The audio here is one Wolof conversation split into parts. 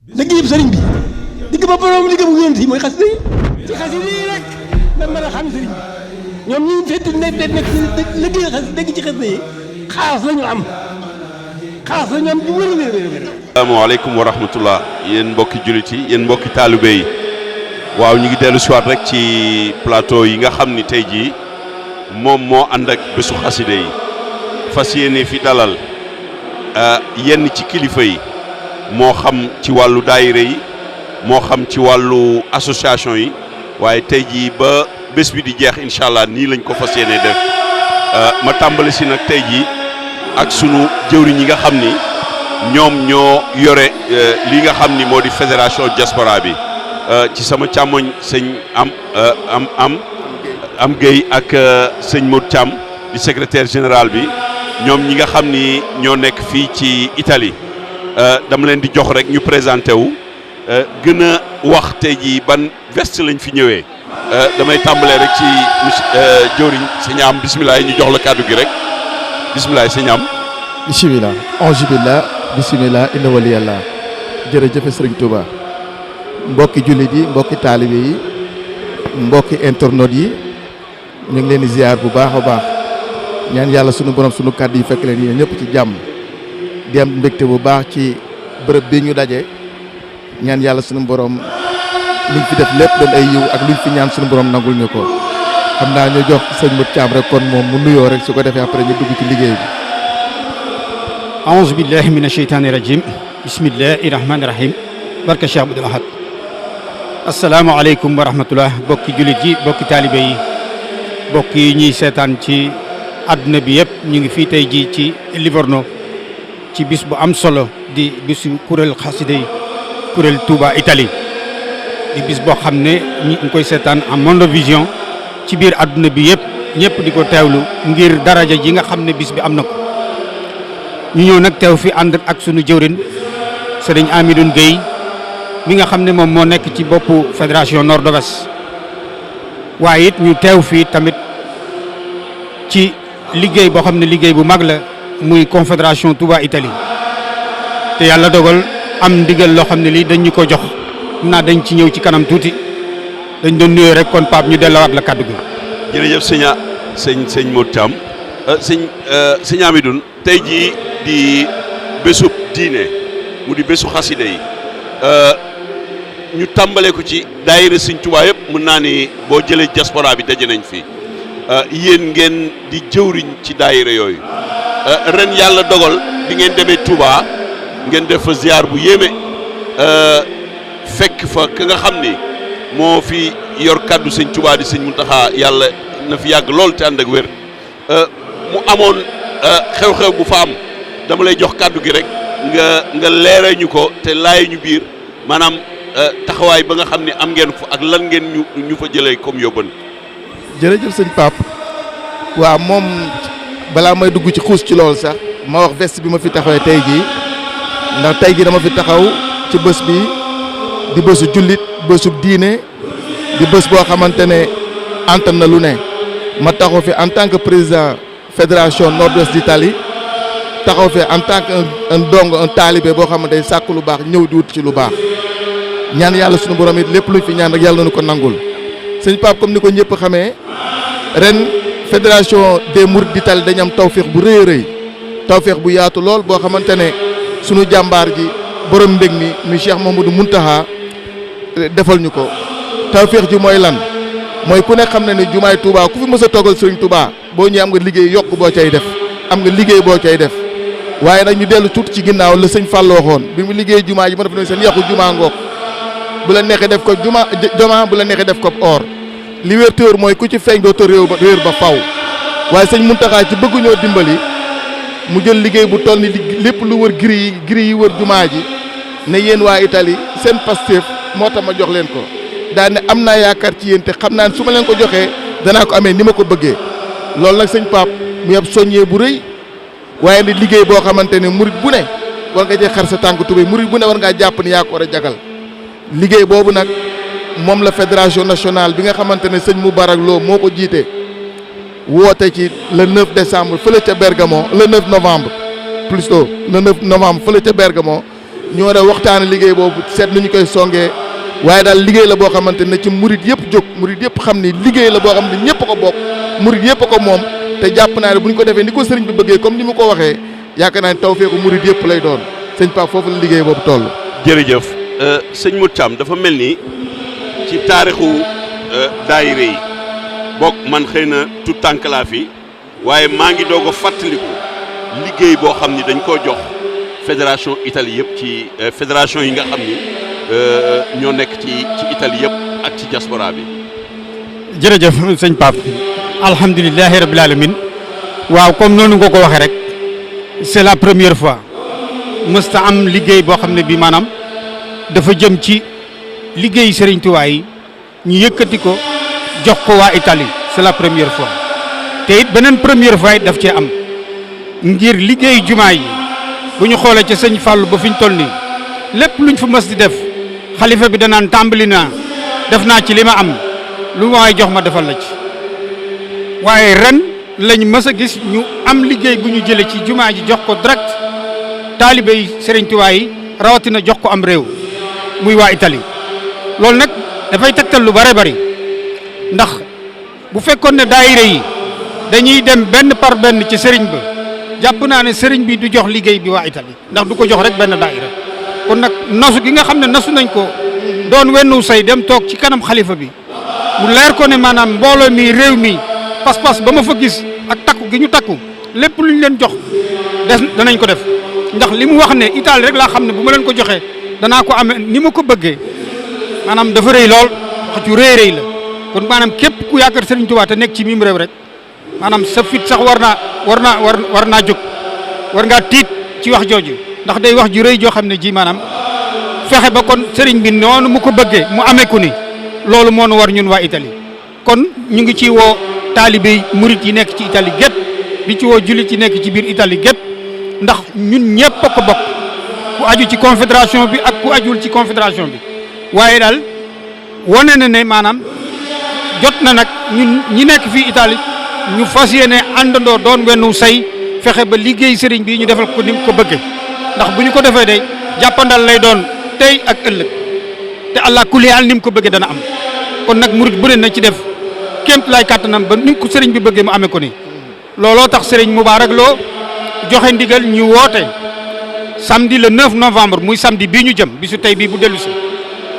liggéeyub sëriñ bi digg ba borom liggéey bu yonent yi mooy xasida yi ci xasida yi rek da mën a xam sëriñ bi ñoom ñi fekk nekk liggéey xasida dégg ci xasida yi xaas lañu am bu wér. asalaamaaleykum wa rahmatullah yéen mbokki jullit yi yéen mbokki taalibe yi waaw ñu ngi dellu siwaat rek ci plateau yi nga xam ni tey jii moom moo ànd ak bésu xasida yi fas yéene fi dalal yenn ci kilifa yi moo xam ci wàllu daayira yi moo xam ci wàllu association yi waaye tey jii ba bés bi di jeex incha allah nii lañ ko fas yéene def ma tàmbali si nag tey jii ak sunu jëwriñ yi nga xam ni ñoom ñoo yore li nga xam ni moo di fédération diaspora bi ci sama càmmoñ sëñ am Gueye ak sëñ Modou Thiam di secrétaire général bi ñoom ñi nga xam ni ñoo nekk fii ci Italie dama leen di jox rek ñu présenté wu gën a wax tey jii ban veste lañ fi ñëwee damay tàmbalee rek ci jëwriñ sëñ am bisimilah ñu jox la kàddu gi rek bisimilah sëñ am. bisimilah ange billah bisimilah inna waliyallah jërëjëf Serigne Touba mbokki jullit yi mbokki taalibe yi mbokki internautes yi ñu ngi leen di ziar bu baax a baax ñaan yàlla sunu borom sunu kàddu yi fekk leen yéen ñëpp ci jàmm di am mbégte bu baax ci bërëb bi ñu daje ñaan yàlla sunu borom liñ fi def lépp doon ay yiw ak luñ fi ñaan sunu borom nangul ñu ko xam naa ñu jox sëñ Modou Thiam rek kon moom mu nuyoo rek su ko defee après ñu dugg ci liggéey bi. aouzu billahi mina sheytaani rajim bismillahi rahmaani rahim barka Cheikh Abdoul Ahad asalaamaaleykum wa rahmatullah bokki jullit yi bokki taalibe yi bokk yi ñuy seetaan ci àdduna bi yëpp ñu ngi fii tey ji ci Livorno ci bis bu am solo di bisu kuréel xasida yi kuréel Touba Italie di bis boo xam ne ñu ngi koy seetaan en monde vision ci biir àdduna bi yëpp ñëpp di ko teewlu ngir daraja ji nga xam ne bis bi am na ko ñu ñëw nag teew fi ànd ak sunu jëwrin Serigne Amidoune Gueye mi nga xam ne moom moo nekk ci boppu fédération nord-ouest waaye it ñu teew fii tamit ci liggéey boo xam ne liggéey bu mag la muy confédération Touba Italie te yàlla dogal am ndigal loo xam ne lii dañ ñu ko jox naa dañ ci ñëw ci kanam tuuti dañ doon nuyoo rek kon Pape ñu delluwaat la kaddu gi. jërëjëf sëñ Modou Thiam sëñ Amidoune tey jii di bésub diine mu di bésu xasida yi ñu tàmbale ko ci daayira sëñ Touba yëpp mën naa ni boo jëlee diaspora bi daje nañ fi yéen ngeen di jëwriñ ci daayira yooyu ren yàlla dogal bi ngeen demee Touba ngeen def fa ziar bu yéeme fekk fa ka nga xam ni moo fi yor kaddu sëñ Touba di sëñ Mountakha yàlla na fi yàgg lool te ànd ak wér mu amoon xew-xew bu fa am dama lay jox kaddu gi rek nga leeral ñu ko te laay ñu biir maanaam taxawaay ba nga xam ne am ngeen fa ak lan ngeen ñu fa jëlee comme yóbban. jërëjëf sëñ Pape waaw moom balaa may dugg ci xuus ci loolu sax ma wax veste bi ma fi taxawee tey jii ndax tey jii dama fi taxaw ci bés bi di bésu jullit bésu diine di bés boo xamante ne antan na lu ne ma taxaw fi en tant que président fédération nord-ouest d'Italie taxaw fi en tant que un talibé boo xamante ne sàkk lu baax ñëw di wut ci lu baax ñaan yàlla sunu borom it lépp luñ fi ñaan rek yàlla nañu ko nangul sëñ Pape comme ni ko ñëpp xamee ren fédération des Mourides d'Italie dañu am tawféex bu rëy a rëy tawféex bu yaatu lool boo xamante ne sunu jàmbaar ji borom mbég mi muy Cheikh Mamadou Mountakha defal ñu ko tawféex ji mooy lan mooy ku ne xam ne ne jumaay Touba ku fi mës a toogal Serigne Touba boo ñëwee am nga liggéey yokk boo cay def am nga liggéey boo cay def waaye nag ñu dellu tuuti ci ginnaaw la sëñ Fall waxoon bi mu liggéey jumaa ji ma def ne seen yàqu jumaa ngoog bu la neexee def ko joma bu la neexee def ko or li wér te wér mooy ku ci feeñ doo réew ba faw waaye sëñ Mountakha ci bëgg ñoo dimbali mu jël liggéey bu toll ni lépp lu wër gris yi wër jumaa ji ne yéen waa Italie seen Pastef moo tax ma jox leen ko daal ne am naa yaakaar ci yéen te xam naa ne su ma leen ko joxee danaa ko amee ni ma ko bëggee loolu nag sëñ Pape mu yab soññee bu rëy waaye ni liggéey boo xamante ne murit bu ne war nga cee xar sa tànk tubéy murit bu ne war ngaa jàpp ni yaa ko war a jagal liggéey boobu nag moom la fédération nationale bi nga xamante ne sëñ Moubarak Lo moo ko jiite woote ci le 9 décembre fële ca Bergamo le 9 novembre plutôt le 9 novembre fële ca Bergamo ñu war a waxtaane liggéey boobu seet nu ñu koy songee waaye daal liggéey la boo xamante ne ci murit yëpp jóg murit yëpp xam ni liggéey la boo xam ne ñëpp ko bokk murit yëpp ko moom te jàpp naa ne bu ñu ko defee ni ko sëriñ bi bëggee comme ni mu ko waxee yaakaar naa ne tawfeexu murit yëpp lay doon sëñ Pape foofu la liggéey boobu toll. jërëjëf sëñ Modou Thiam dafa mel ni ci taarixu daayira yi bokk man xëy na tout tànk laa fi waaye maa ngi doog a fàttaliku liggéey boo xam ni dañ koo jox fédération Italie yëpp ci fédération yi nga xam ni ñoo nekk ci Italie yëpp ak ci diaspora bi. jërëjëf sëñ Pape alhamdulilahi rabbil alamin waaw comme noonu nga ko waxee rek c'est la première fois mësta am liggéey boo xam ne bii maanaam dafa jëm ci liggéey Serigne Touba yi ñu yëkkati ko jox ko waa Italie c'est la première fois te it beneen première fois it daf cee am ngir liggéey jumaa yi bu ñu xoolee ci sëñ Fallou ba fi ñu toll nii lépp luñ fa mës di def xalifa bi danaan tàmbali naa def naa ci li ma am lu ma waay jox ma defal la ci waaye ren lañ mës a gis ñu am liggéey bu ñu jëlee ci jumaa ji jox ko direct taalibe yi Serigne Touba yi rawatina jox ko am réew muy waa Italie loolu nag dafay tegtal lu bare bari ndax bu fekkoon ne daayira yi dañuy dem benn par benn ci Serigne ba jàpp naa ne Serigne bi du jox liggéey bi waa Italie ndax du ko jox rek benn daayira kon nag nasu gi nga xam ne nasu nañ ko doon wennu say dem toog ci kanam xalifa bi mu leer ko ne maanaam mbooloo mi réew mi pas-pas ba ma fa gis ak takku gi ñu takku lépp lu ñu leen jox danañ ko def ndax li mu wax ne Italie rek laa xam ne bu ma leen ko joxee danaa ko amee ni ma ko bëggee maanaam dafa rëy lool wax ju rëy la kon maanaam képp ku yaakaar Serigne Touba te nekk ci mim réew rek maanaam sa fit sax war naa jóg war ngaa tiit ci wax jooju ndax day wax ju rëy joo xam ne ji maanaam fexe ba kon Serigne bi noonu mu ko bëggee mu amee ko ni loolu moo nu war ñun waa Italie kon ñu ngi ci woo taalibe murit yi nekk ci Italie gépp di ci woo jullit yi nekk ci biir Italie gépp ndax ñun ñëpp a ko bokk ku aju ci confédération bi ak ku ajul ci confédération bi waaye daal wane na ne maanaam jot na nag ñun ñi nekk fii Italie ñu fas yéene àndandoo doon wennu say fexe ba liggéey sëriñ bi ñu defal ko ni mu ko bëggee ndax bu ñu ko defee day jàppandal lay doon tey ak ëllëg te allah kulli haal ni mu ko bëggee dana am kon nag murit bu ne na ci def kémt lay kàttanam ba ni ko sëriñ bi bëggee mu amee ko ni looloo tax sëriñ Moubarak Lo joxe ndigal ñu woote samedi le 9 novembre muy samedi bii ñu jëm bisu tey bii bu dellu si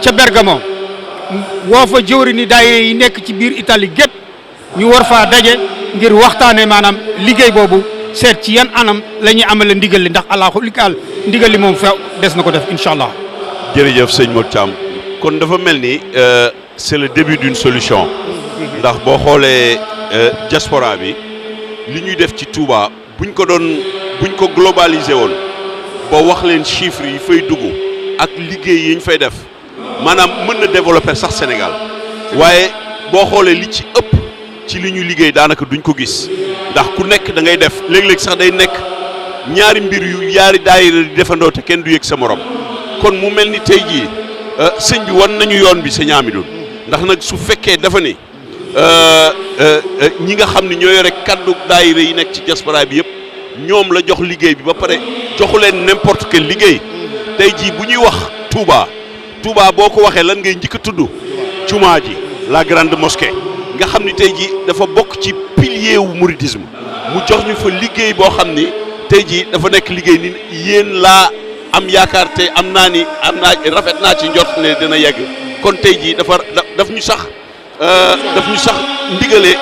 ca Bergamo woo fa jëwri ni daayira yi nekk ci biir Italie gépp ñu war faa daje ngir waxtaanee maanaam liggéey boobu seet ci yan anam la ñuy amale ndigal li ndax alaaxulikaal ndigal li moom fa des na ko def incha allah. jërëjëf sëñ Modou Thiam kon dafa mel ni c'est le début d'une solution ndax boo xoolee diaspora bi li ñuy def ci Touba buñ ko globaliser woon boo wax leen chiffres yi fay dugg ak liggéey yi ñu fay def maanaam mën na développer sax Sénégal waaye boo xoolee li ci ëpp ci li ñu liggéey daanaka duñ ko gis ndax ku nekk da ngay def léeg-léeg sax day nekk ñaari mbir yu yaari daayira di defandoo te kenn du yëg sa morom kon mu mel ni tey jii sëñ bi wan nañu yoon bi sëñ Amidou ndax nag su fekkee dafa ni ñi nga xam ne ñoo yore kaddu daayira yi nekk ci diaspora bi yëpp ñoom la jox liggéey bi ba pare joxu leen n'importe quel liggéey tey jii bu ñuy wax Touba boo ko waxee lan ngay njëkk a tudd jumaa ji la grande mosquée nga xam ni tey jii dafa bokk ci pilier wu mouridisme mu jox ñu fa liggéey boo xam ni tey jii dafa nekk liggéey ni yéen laa am yaakaar te rafet naa ci njort ne dina yegg kon tey jii daf ñu sax ndigale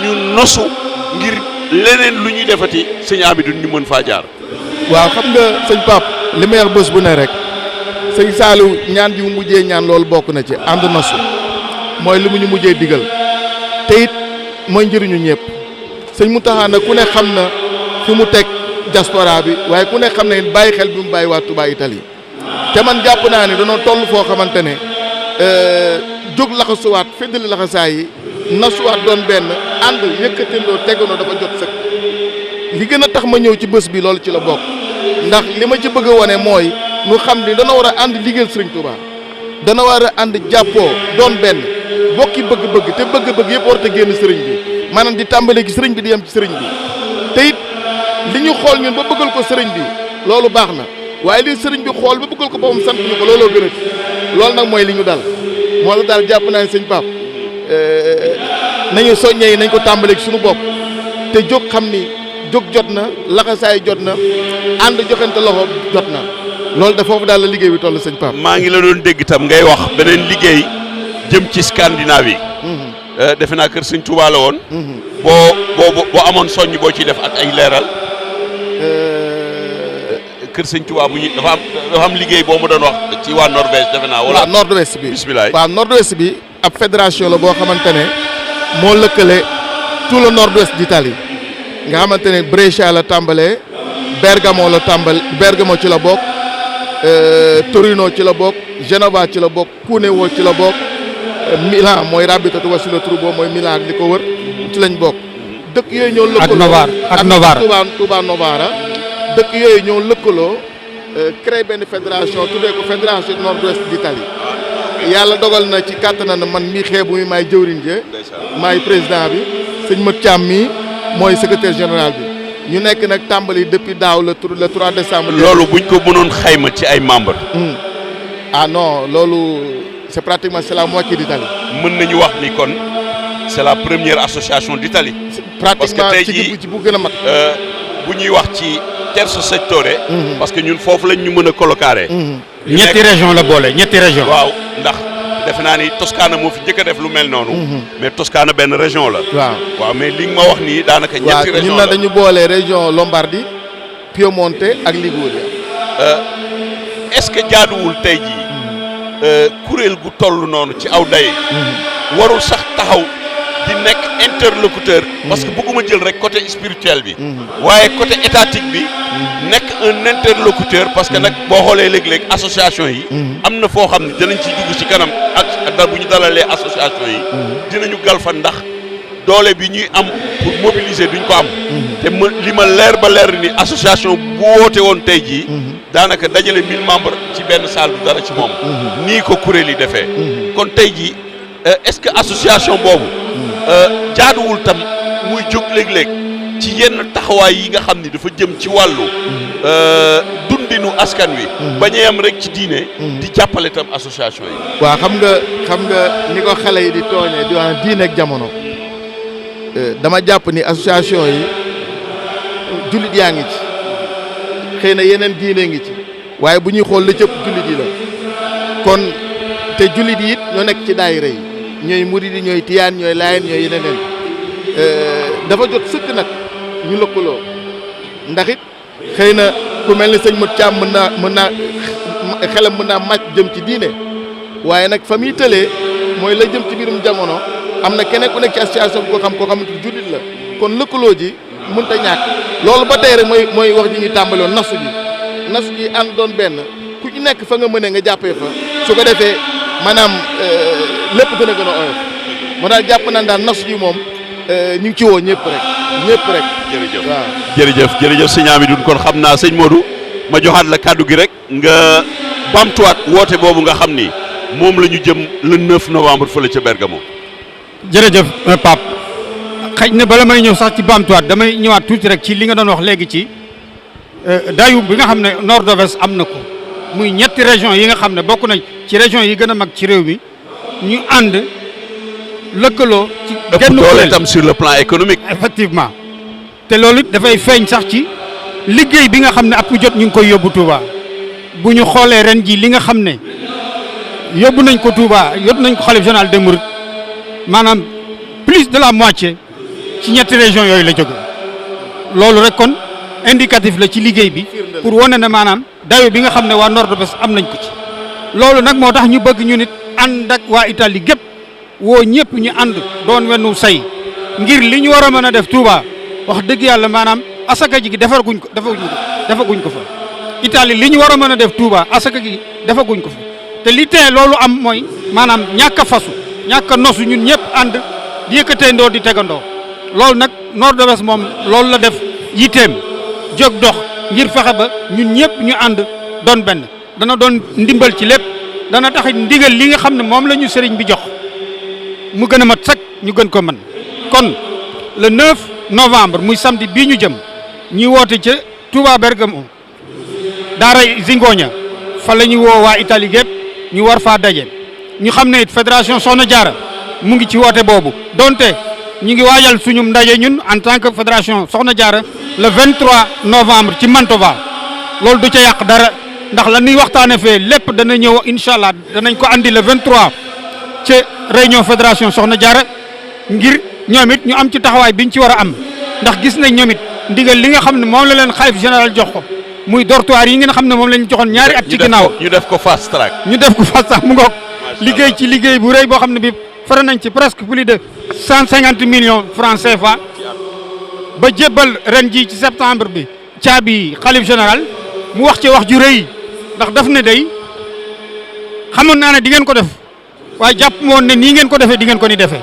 ñu nosu ngir leneen lu ñuy defati sëñ Amidou ñu mën faa jaar. waaw xam nga sëñ Pape li may wax bés bu ne rek sëñ Saliou ñaan ji mu mujjee ñaan loolu bokk na ci ànd nosu mooy li mu ñu mujjee digal te it mooy njëriñu ñëpp sëñ Mountakha nag ku ne xam na fi mu teg diaspora bi waaye ku ne xam ne bàyyi xel bi mu bàyyi waa Touba Italie te man jàpp naa ne danoo toll foo xamante ne jóg laxasuwaat feddali laxasaay yi nasuwaat doon benn ànd yëkkatindoo tegandoo dafa jot sëkk li gën a tax ma ñëw ci bés bi loolu ci la bokk ndax li ma ci bëgg a wane mooy ñu xam ni dana war a ànd liggéeyal Serigne Touba dana war a ànd jàppoo doon benn bokki bëgg-bëgg te bëgg-bëgg yëpp war a génn sëriñ bi maanaam di tàmbalee ci sëriñ bi di yem ci sëriñ bi te it li ñu xool ñun ba bëggal ko sëriñ bi loolu baax na waaye li sëriñ bi xool ba bëggal ko boppam sant ñu ko looloo gën a loolu nag mooy li ñu dal moo tax daal jàpp naa ne sëñ Pape nañu soññee yi nañ ko tàmbaleeg suñu bopp te jóg xam ni jóg jot na laxasaay jot na ànd joxante loxo jot na loolu da foofu daal la liggéey bi toll sëñ Pape. maa ngi la doon dégg tam ngay wax beneen liggéey jëm ci Scandinavie. defe naa kër sëñ Touba la woon. boo amoon soññ boo ciy def ak ay leeral. kër sëñ Touba bu ñu dafa am liggéey boo ma doon wax ci waa Norvège defe naa. wala nord-ouest bi bisimilah. waaw nord-ouest bi ab fédération la boo xamante ne moo lëkkale tout le nord-ouest d'Italie nga xamante ne Brescia la tàmbalee Bergamo ci la bokk Torino ci la bokk Genova ci la bokk Cuneo ci la bokk Milan mooy Rabitatu wa sulla Turbo mooy Milan ak li ko wër ci lañ bokk dëkk yooyu ñoo lëkkaloo ak Novara Touba Novara dëkk yooyu ñoo lëkkaloo créé benn fédération tuddee ko fédération nord-ouest d'Italie yàlla dogal na ci kàttan na man mii xeebu mi maay jëwriñ je maay président bi sëñ Modou Thiam mii mooy secrétaire général bi ñu nekk nag tàmbali depuis daaw le 3 décembre. loolu buñ ko mënoon xayma ci ay membres. ah non loolu c'est pratiquement c'est la moitié d'Italie. mën nañu wax ni kon c'est la première association d'Italie. pratiquement ci bu gën a mag. bu ñuy wax ci terzo settore. parce que ñun foofu lañ ñu mën a colocaare. ñetti région la boole ñetti région. waaw ndax defe naa ni Toscana moo fi njëkk a def lu mel noonu. mais Toscana benn région la. waaw mais li nga ma wax nii daanaka ñetti région la ñun dañu boole région Lombardie Piemonte ak Liguria. est-ce que jaaduwul tey jii kuréel gu toll noonu ci aw day warul sax taxaw di nekk interlocuteur. parce que bëgguma jël rek côté spirituel bi. waaye côté étatique bi. nekk un interlocuteur parce que nag boo xoolee léeg-léeg association yi. am na foo xam ne dinañ ci dugg ci kanam ak bu ñu dalalee association yi. dinañu galfan ndax doole bi ñuy am pour mobiliser duñ ko am. te li ma leer ba leer ni association bu woote woon tey jii. daanaka dajale 1000 membres ci benn salle du dara ci moom. nii ko kuréel yi defee. kon tey jii est-ce que association boobu. jaaduwul tam muy jóg léeg-léeg ci yenn taxawaay yi nga xam ni dafa jëm ci wàllu dundinu askan wi. bañ a yam rek ci diine. di jàppale tam association yi. waaw xam nga ni ko xale yi di tooñee di wax diine ak jamono dama jàpp ni association yi jullit yaa ngi ci xëy na yeneen diine ngi ci waaye bu ñuy xool la cëpp jullit yi la kon te jullit yi it ñoo nekk ci daayira yi. ñooy muridi ñooy tiyaan ñooy laayeen ñooy yeneen dafa jot sëkk nag ñu lëkkaloo ndax it xëy na ku mel ni sëñ Modou Thiam mën naa xelam mën naa màcc jëm ci diine waaye nag fa muy tëlee mooy la jëm ci biirum jamono am na keneen ku nekk ci association bi koo xamante ni jullit la kon lëkkaloo ji mënut a ñàkk loolu ba tey rek mooy wax ji ñuy tàmbaloon nasu ji ànd doon benn ku ci nekk fa nga mënee nga jàppee fa su ko defee maanaam lépp gën a oyof moo daal jàpp nañ daal nasu ji moom ñu ngi ci woo ñëpp rek. jërëjëf waaw jërëjëf sëñ Amidou kon xam naa sëñ Modou ma joxaat la kàddu gi rek nga bamtuwaat woote boobu nga xam ni moom la ñu jëm le 9 novembre fële ca Bergamo. jërëjëf Pape xëy na bala may ñëw sax ci bamtuwaat damay ñëwaat tuuti rek ci li nga doon wax léegi ci dayu bi nga xam ne nord-ouest am na ko muy ñetti région yi nga xam ne bokk nañ ci région yi gën a mag ci réew mi ñu ànd lëkkaloo ci genn doole tam sur le plan économique. effectivement te loolu it dafay feeñ sax ci liggéey bi nga xam ne at mu jot ñu ngi koy yóbbu Touba bu ñu xoolee ren ji li nga xam ne yóbbu nañ ko Touba yóbbu nañ ko xalif général des mourides maanaam plus de la moitié ci ñetti région yooyu la jóge loolu rek kon indicatif la ci liggéey bi pour wane ne maanaam dayo bi nga xam ne waa nord-ouest am nañ ko ci loolu nag moo tax ñu bëgg ñu nit ànd ak waa Italie gépp woo ñëpp ñu ànd doon wennu say ngir li ñu war a mën a def Touba wax dëgg yàlla maanaam asaka ji gi defaguñ ko fa Italie li ñu war a mën a def Touba asaka gi defaguñ ko fa te li tee loolu am mooy maanaam ñàkk a fasu ñàkk a nosu ñun ñëpp ànd di yëkkatee ndoo di tegandoo loolu nag nord-ouest moom loolu la def yitteem jóg dox ngir fexe ba ñun ñëpp ñu ànd doon benn dana doon ndimbal ci lépp dana tax ndigal li nga xam ne moom la ñu sëriñ bi jox mu gën a mat sax ñu gën ko mën kon le 9 novembre muy samedi bii ñu jëm ñuy woote ca Touba Bergamo daara Zingoña fa la ñu woo waa Italie gépp ñu war faa daje ñu xam ne it fédération Soxna Jaara mu ngi ci woote boobu donte ñu ngi waajal suñu ndaje ñun en tant que fédération Soxna Jaara le 23 novembre ci Mantova loolu du ca yàq dara ndax la ñuy waxtaane fee lépp dana ñëw incha allah danañ ko andi le 23 ci réunion fédération Soxna Jaara ngir ñoom it ñu am ci taxawaay biñ ci war a am ndax gis nañ ñoom it ndigal li nga xam ne moom la leen xalif général jox ko muy dortoir yi ngeen xam ne moom lañ joxoon ñaari at ci ginnaaw ñu def ko fast track. ñu def ko fast track mu ngoog liggéey ci liggéey bu rëy boo xam ne bi fara nañ ci presque plus de 150 millions francs CFA ba jébbal ren ji ci septembre bi caabi xalif général mu wax ci wax ju rëy ndax daf ne day xamoon naa ne di ngeen ko def waaye jàpp moon ne nii ngeen ko defee di ngeen ko ni defee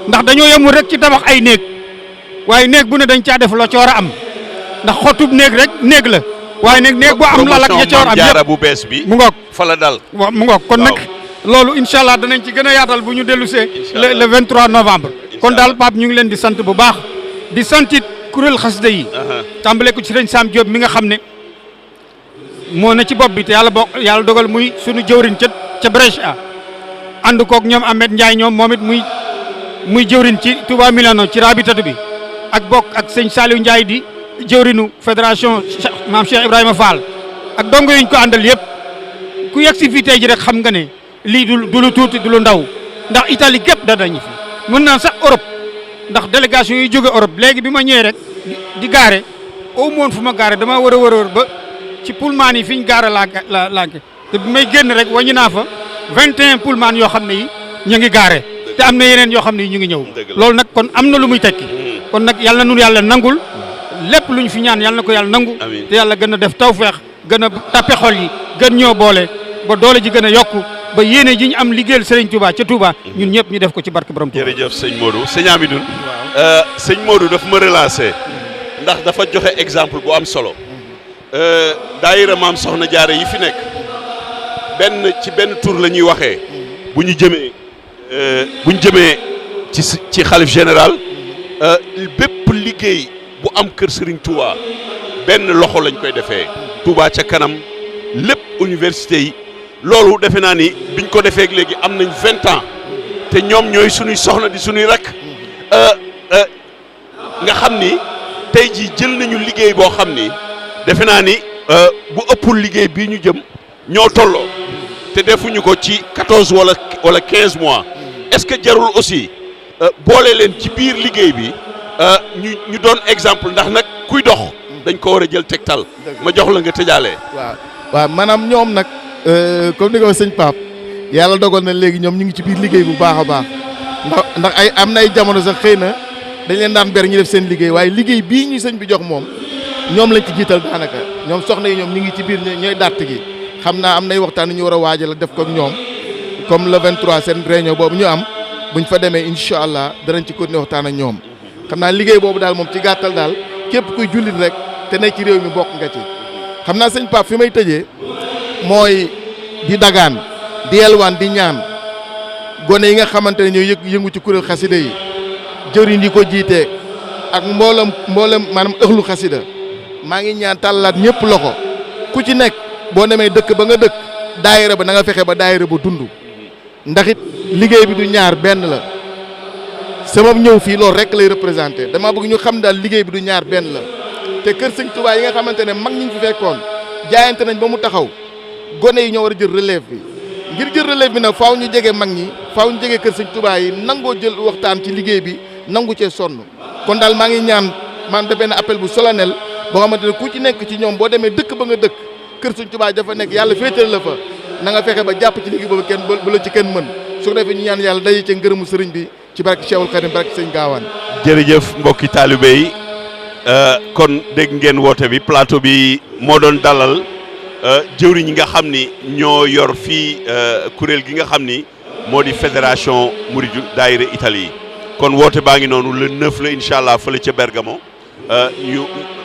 ndax dañoo yemul rek ci tabax ay néeg waaye néeg bu ne dañ caa def loo ci war a am ndax xotub néeg rek néeg la waaye nag néeg boo am lal ak ya ca war a am jaara bu bees bi mu ngoog fa la dal waaw mu ngoog kon nag loolu incha allah danañ ci gën a yaatal bu ñu dellu see le 23 novembre kon daal Pape ñu ngi leen di sant bu baax di santit kuréel xasida yi tàmbale ko ci sëñ Sam Diop mi nga xam ne moo na ci bopp bi te yàlla dogal muy suñu jëwriñ ca Brescia ànd koog ñoom Ahmed Ndiaye ñoom moom it muy jëwriñ ci Touba Milano ci rabitatu bi ak bokk ak sëñ Saliou Ndiaye di jëwriñu fédération maam Cheikh Ibrahima Fall ak dongo yuñ ko àndal yëpp ku yegg si fii tey ji rek xam nga ne lii du lu tuuti du lu ndaw ndax Italie gépp da dañu fi mën naa sax Europe ndax délégation yi jóge Europe léegi bi ma ñëwee rek di gaare au moins fu ma gaare dama war a wër ba ci pullman yi fi ñu gaare laa te bi may génn rek wàññi naa fa 21 pullman yoo xam ne yi ñu ngi gaare te am na yeneen yoo xam ne yi ñu ngi ñëw loolu nag kon am na lu muy tekki kon nag yàlla na nu yàlla nangul lépp lu ñu fi ñaan yàlla na ko yàlla nangu te yàlla gën a def tawfeex gën a tappe xol yi gën ñoo boole ba doole ji gën a yokku ba yéene ji ñu am liggéeyal Serigne Touba ca Touba ñun ñëpp ñu def ko ci barke borom Touba. jërëjëf sëñ Modou sëñ Amidou sëñ Modou daf ma relancé ndax dafa joxe exemple bu am solo daayira maam Soxna Jaara yi fi nekk benn tur la ñuy waxee bu ñu jëmee ci xalif général bépp liggéey bu am kër Serigne Touba benn loxo lañ koy defee Touba ca kanam lépp université yi loolu defe naa ni biñ ko defee léegi am nañ 20 ans te ñoom ñooy suñuy soxna di suñuy rakk nga xam ni tey jii jël nañu liggéey boo xam ni defe naa ni bu ëppul liggéey bii ñu jëm ñoo tolloo te defuñu ko ci 14 wala 15 mois est-ce que jarul aussi boole leen ci biir liggéey bi ñu doon exemple ndax nag kuy dox dañ ko war a jël tegtal ma jox la nga tëjaalee. waaw maanaam ñoom nag comme ni ko sëñ Pape yàlla dogal na léegi ñoom ñu ngi ci biir liggéey bu baax a baax ndax ay am na ay jamono sax xëy na dañ leen daan ber ñu def seen liggéey waaye liggéey bii ñu sëñ bi jox moom ñoom lañ ci jiital daanaka ñoom soxna yi ñoom ñu ngi ci biir ñooy dàtt gi xam naa am nay waxtaan ñu war a waajal def ko ak ñoom comme le 23 seen réunion boobu ñu am buñ fa demee incha allah danañ ci continuer waxtaan ak ñoom xam naa liggéey boobu daal moom ci gàttal daal képp kuy jullit rek te nekk ci réew mi bokk nga ci xam naa sëñ Pape fi may tëjee mooy di dagaan di yelwaan di ñaan gone yi nga xamante ne ñooy yëngu ci kuréel xasida yi jëriñ yi ko jiite ak mboolem maanaam ëxlu xasida maa ngi ñaan tàllaat ñëpp loxo ku ci nekk boo demee dëkk ba nga dëkk daayira ba na nga fexe ba daayira ba dund ndax it liggéey bi du ñaar benn la sama ñëw fii loolu rek lay représenté dama bëgg ñu xam daal liggéey bi du ñaar benn la te kër sëñ Touba yi nga xamante ne mag ñi fi fekkoon jaayante nañ ba mu taxaw gone yi ñoo war a jël relève bi ngir jël relève bi nag faaw ñu jege mag ñi faaw ñu jege kër sëñ Touba yi nangoo jël waxtaan ci liggéey bi nangu cee sonn kon daal maa ngi ñaan man de benn appel bu solennel boo xamante ne ku ci nekk ci ñoom boo demee dëkk ba nga dëkk kër sëñ Touba dafa nekk yàlla féetal la fa na nga fexe ba jàpp ci liggéey boobu kenn bu la ci kenn mën su ko defee ñu ñaan yàlla daje ci ngërëmu sëriñ bi ci barke Cheikhul Khadim barke sëñ Gaawaan. jërëjëf mbokki taalibe yi kon dégg ngeen woote bi plateau bi moo doon dalal jëwriñ ñi nga xam ni ñoo yor fii kuréel gi nga xam ni moo di fédération Mouride daayira Italie kon woote baa ngi noonu le 9 la incha allah fële ca Bergamo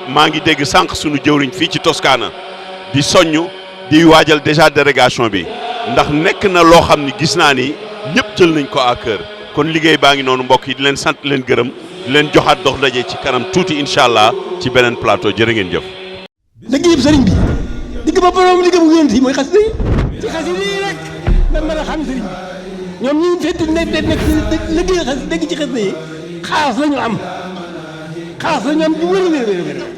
maa ngi dégg sànq sunu jëwriñ fii ci Toscana di soññ di waajal déjà délégation bi ndax nekk na loo xam ni gis naa ni ñëpp jël nañ ko à cœur kon liggéey baa ngi noonu mbokk yi di leen sant leen gërëm di leen joxaat dox daje ci kanam tuuti incha allah ci beneen plateau jërë ngeen jëf. liggéeyub sëriñ bi digg ba borom digg bu yonent yi mooy xasida yi ci xasida yi rek nga mën a xam sëriñ bi ñoom ñi fekk nekk liggéey xas dégg ci xasida yi xaas la ñu am bu wér a wér